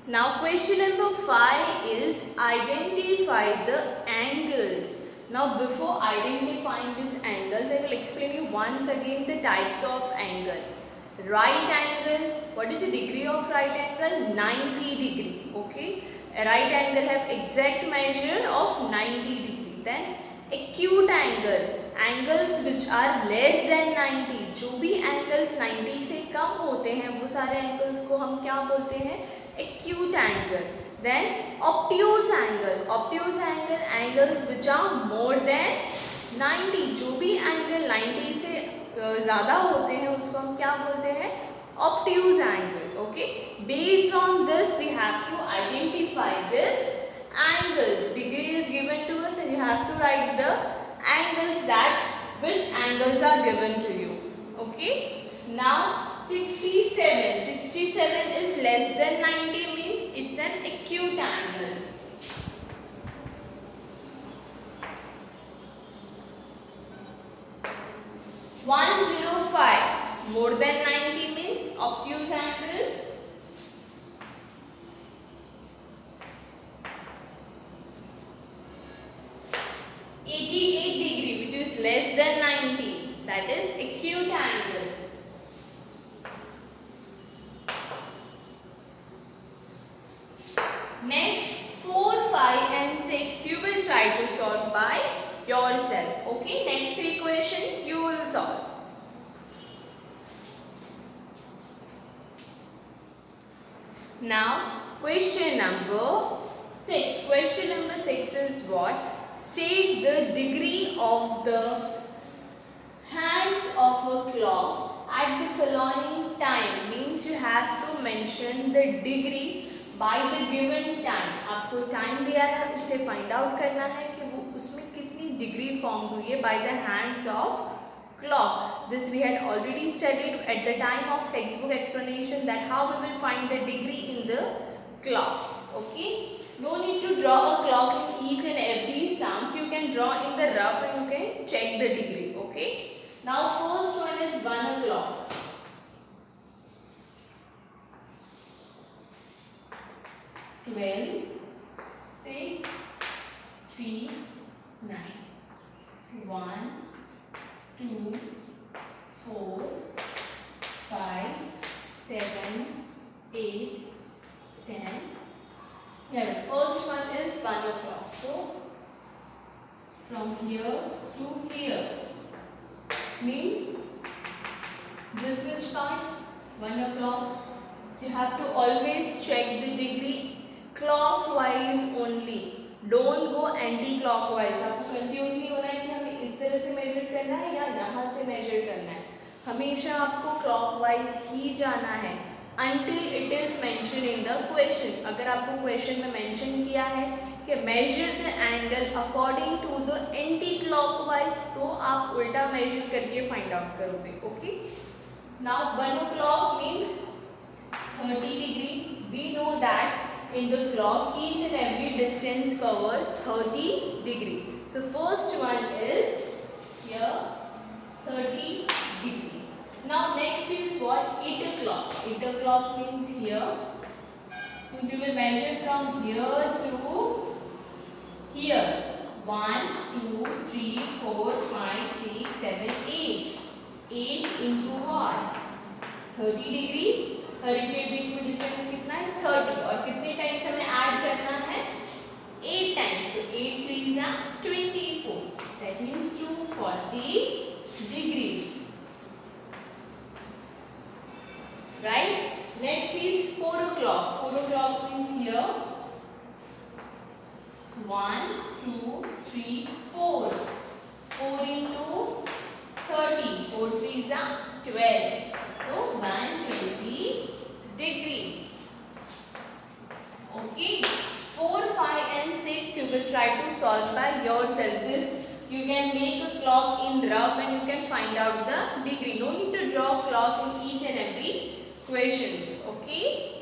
Now question number 5 is identify the angles. Now before identifying these angles, I will explain you once again the types of angle. Right angle, what is the degree of right angle? 90 degree. Okay, a right angle have exact measure of 90 degree. Then acute angle, angles which are less than 90. जो भी angles 90 से कम होते हैं वो सारे angles को हम क्या बोलते हैं? Acute angle. Then obtuse angle. Obtuse angle, angles which are more than 90. जो भी angle 90 से ज़्यादा होते हैं उसको हम क्या बोलते हैं? Obtuse angle. Okay. Based on this we have to identify this angles. Degree is given to us and you have to write the angles that which angles are given to you. Okay. Now 67. 67 is less than 90 means it's an acute angle. One 105 more than 90 means obtuse angle. 88 degree which is less than 90, that is acute angle. Next 4, 5 and 6 you will try to solve by yourself. Okay, next 3 questions you will solve. Now question number 6. Question number 6 is what? State the degree of the hands of a clock at the following time. Means you have to mention the degree by the given time. आपको time दिया है, उससे find out करना है कि वो उसमें कितनी degree formed हुई है by the hands of clock. This we had already studied at the time of textbook explanation that how we will find the degree in the clock. Okay. No need to draw a clock in each and every sums. You can draw in the rough and you can check the degree. Okay. Now first one is 1 o'clock. Twelve, 6, 3, 9. 1, 2, 4, 5, 7, 8, 10. 11. First one is 1 o'clock. So from here to here means this which part 1 o'clock. You have to always check the degree clockwise only. Don't go anti-clockwise. आपको confuse नहीं हो रहा है कि हमें इस तरह से measure करना है या यहाँ से measure करना है. हमेशा आपको clockwise ही जाना है. Until it is mentioned in the question. अगर आपको question में mention किया है कि measure the angle according to the anti-clockwise, तो आप उल्टा measure करके find out करोगे. Okay? Now 1 o'clock means 30 degree. We know that in the clock each and every distance cover 30 degree. So first one is here 30 degree. Now next is what? 8 o'clock. 8 o'clock means here. And you will measure from here to here. 1, 2, 3, 4, 5, 6, 7, 8. 8 into what? 30 degree. हर एक के बीच में distance कितना है? 30. और कितने times हमें add करना है? 8 times. So 8 3s are 24. That means 240 degrees. Right? Next is 4 o'clock. 4 o'clock means here 1, 2, 3, 4. 4 into 30. 4 3s are 12. So 120 degree. Okay. 4, 5 and 6 you will try to solve by yourself. This you can make a clock in rough and you can find out the degree. No need to draw clock in each and every questions. Okay.